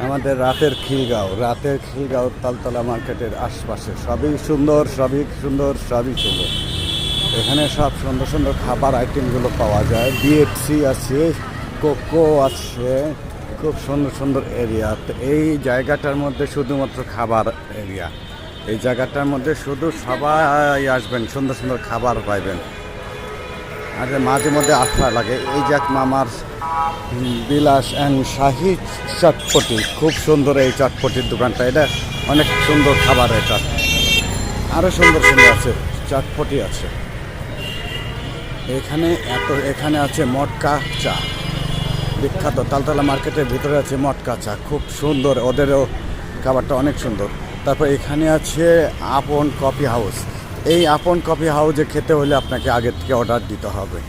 আমাদের রাতের খিলগাঁও তালতলা মার্কেটের আশপাশে সবই সুন্দর এখানে সব সুন্দর সুন্দর খাবার আইটেমগুলো পাওয়া যায়। বিএফসি আছে, কোকো আছে, খুব সুন্দর সুন্দর এরিয়া। তো এই জায়গাটার মধ্যে শুধুমাত্র খাবার এরিয়া। এই জায়গাটার মধ্যে শুধু সবাই আসবেন, সুন্দর সুন্দর খাবার পাইবেন। আর মাঝে মধ্যে আসা লাগে। এই যাক মামার বিলাস অ্যান্ড শাহি চটপটি, খুব সুন্দর এই চটপটির দোকানটা। এটা অনেক সুন্দর খাবার। এটা আরও সুন্দর আছে, চটপটি আছে এখানে। এখানে আছে মটকা চা, বিখ্যাত তালতলা মার্কেটের ভিতরে আছে মটকা চা, খুব সুন্দর। ওদেরও খাবারটা অনেক সুন্দর। তারপর এখানে আছে আপন কফি হাউস। এই আপন কফি হাউসে খেতে হলে আপনাকে আগের থেকে অর্ডার দিতে হবে।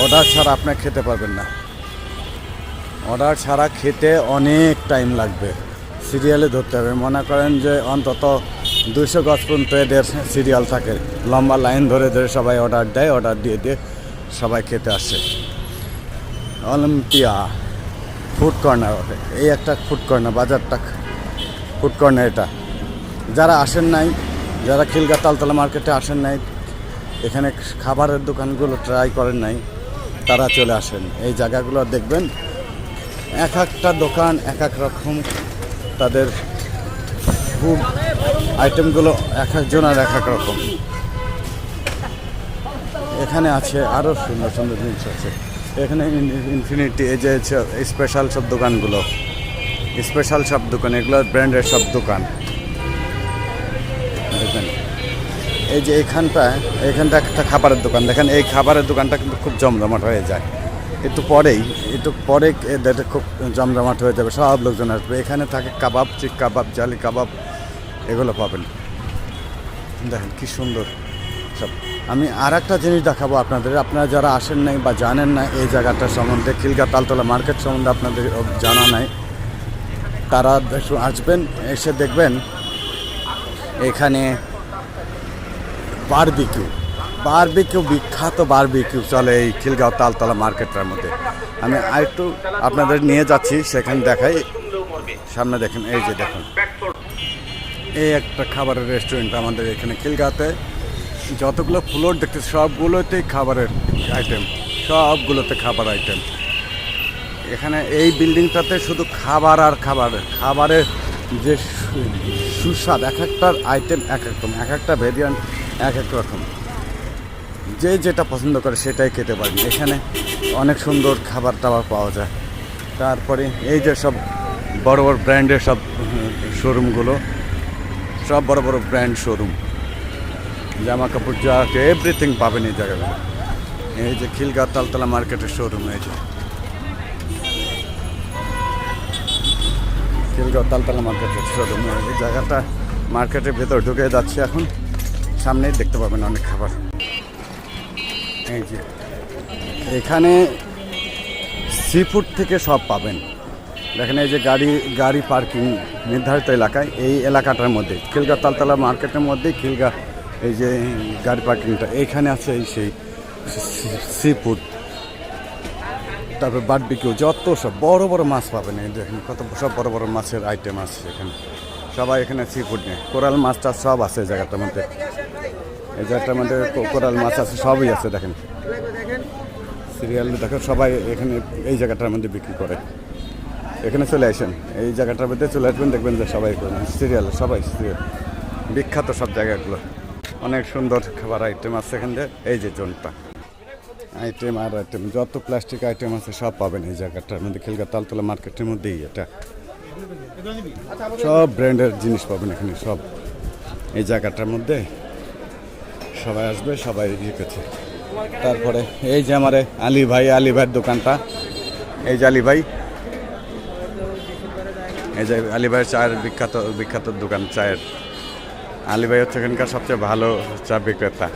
অর্ডার ছাড়া আপনি খেতে পারবেন না। অর্ডার ছাড়া খেতে অনেক টাইম লাগবে, সিরিয়ালে ধরতে হবে। মনে করেন যে অন্তত 200 গজ পর্যন্ত এদের সিরিয়াল থাকে, লম্বা লাইন ধরে সবাই অর্ডার দেয়। অর্ডার দিয়ে সবাই খেতে আসে। অলিম্পিয়া ফুড কর্নার, এই একটা ফুড কর্নার, বাজারটা ফুড কর্নার। এটা যারা আসেন নাই, যারা খিলগাঁও তালতলা মার্কেটে আসেন নাই, এখানে খাবারের দোকানগুলো ট্রাই করেন নাই, তারা চলে আসেন। এই জায়গাগুলো দেখবেন, এক একটা দোকান এক এক রকম। তাদের ফুড আইটেমগুলো এক একজনের এক এক রকম। এখানে আছে আরও সুন্দর সুন্দর জিনিস আছে। এখানে ইনফিনিটি, এই যে স্পেশাল সব দোকানগুলো, এগুলো ব্র্যান্ডের সব দোকান। দেখেন এই যে এখানটা একটা খাবারের দোকান। দেখেন এই খাবারের দোকানটা কিন্তু খুব জমজমাট হয়ে যায়। একটু পরে এদের খুব জমজমাট হয়ে যাবে, সব লোকজন আসবে। এখানে থাকে কাবাব, চিক কাবাব, জালি কাবাব, এগুলো পাবেন। দেখেন কি সুন্দর সব। আমি আর একটা জিনিস দেখাবো আপনাদের। আপনারা যারা আসেন নাই বা জানেন না এই জায়গাটা সম্বন্ধে, খিলগাঁও তালতলা মার্কেট সম্বন্ধে আপনাদের জানা নাই, তারা আসবেন, এসে দেখবেন এখানে বারবিকিউ বিখ্যাত বারবিকিউ চলে এই খিলগাঁও তালতলা মার্কেটের মধ্যে। আমি আরেকটু আপনাদের নিয়ে যাচ্ছি, সেখানে দেখাই। সামনে দেখেন, এই যে দেখুন, এই একটা খাবারের রেস্টুরেন্ট আমাদের এখানে খিলগাঁওতে। যতগুলো ফ্লোর দেখতে সবগুলোতেই খাবারের আইটেম, খাবার আইটেম। এখানে এই বিল্ডিংটাতে শুধু খাবার আর খাবারের যে সুস্বাদ, এক একটার আইটেম এক রকম, এক একটা ভেরিয়েন্ট এক এক রকম। যে যেটা পছন্দ করে সেটাই খেতে পারেন। এখানে অনেক সুন্দর খাবার টাবার পাওয়া যায়। তারপরে এই যে সব বড় বড় ব্র্যান্ডের সব শোরুমগুলো, সব বড় বড় ব্র্যান্ড শোরুম, জামা কাপড় যা এভরিথিং পাবেন এই জায়গাগুলো। এই যে খিলগাঁও তালতলা মার্কেটের শোরুম, এই যে খিলগাঁও তালতলা মার্কেটের শোরুম। এই জায়গাটা মার্কেটের ভেতর ঢুকে যাচ্ছে এখন, সামনেই দেখতে পাবেন অনেক খাবার। এই যে এখানে সি ফুড থেকে সব পাবেন। দেখেন এই যে গাড়ি পার্কিং নির্ধারিত এলাকায়, এই এলাকাটার মধ্যে খিলগাঁও তালতলা মার্কেটের মধ্যে খিলগাঁও এই যে গাড়ি পার্কিংটা, এইখানে আছে এই সেই সি ফুড। তারপর বারবিকিউ, যত সব বড় বড় মাছ পাবেন। এই দেখেন কত সব বড় বড় মাছের আইটেম আছে এখানে। সবাই এখানে সি ফুড নেই, কোরাল মাছটা সব আছে এই জায়গাটার মধ্যে। এই জায়গাটার মধ্যে কোরাল মাছ আছে, সবই আছে। দেখেন সিরিয়াল দেখেন, সবাই এখানে এই জায়গাটার মধ্যে বিক্রি করে। এখানে চলে আসেন, এই জায়গাটার মধ্যে চলে আসবেন, দেখবেন যে সবাই সবাই সিরিয়াল বিখ্যাত সব জায়গাগুলো। অনেক সুন্দর খাবার আইটেম আছে এখানে। এই যে জোনটা আইটেম আর আইটেম, যত প্লাস্টিক আইটেম আছে সব পাবেন এই জায়গাটার মধ্যে। খিলগাঁও তালতলা মার্কেটের মধ্যেই এটা সব ব্র্যান্ডের জিনিস পাবেন এখানে সব এই জায়গাটার মধ্যে। সবাই আসবে, সবাই ইয়ে করছে। তারপরে এই যে আমার আলী ভাইয়ের দোকানটা, এই যে আলী ভাই, এই যে আলী ভাইয়ের চায়ের বিখ্যাত দোকান চায়ের। আলী ভাই হচ্ছে এখানকার সবচেয়ে ভালো চা বিক্রেতা।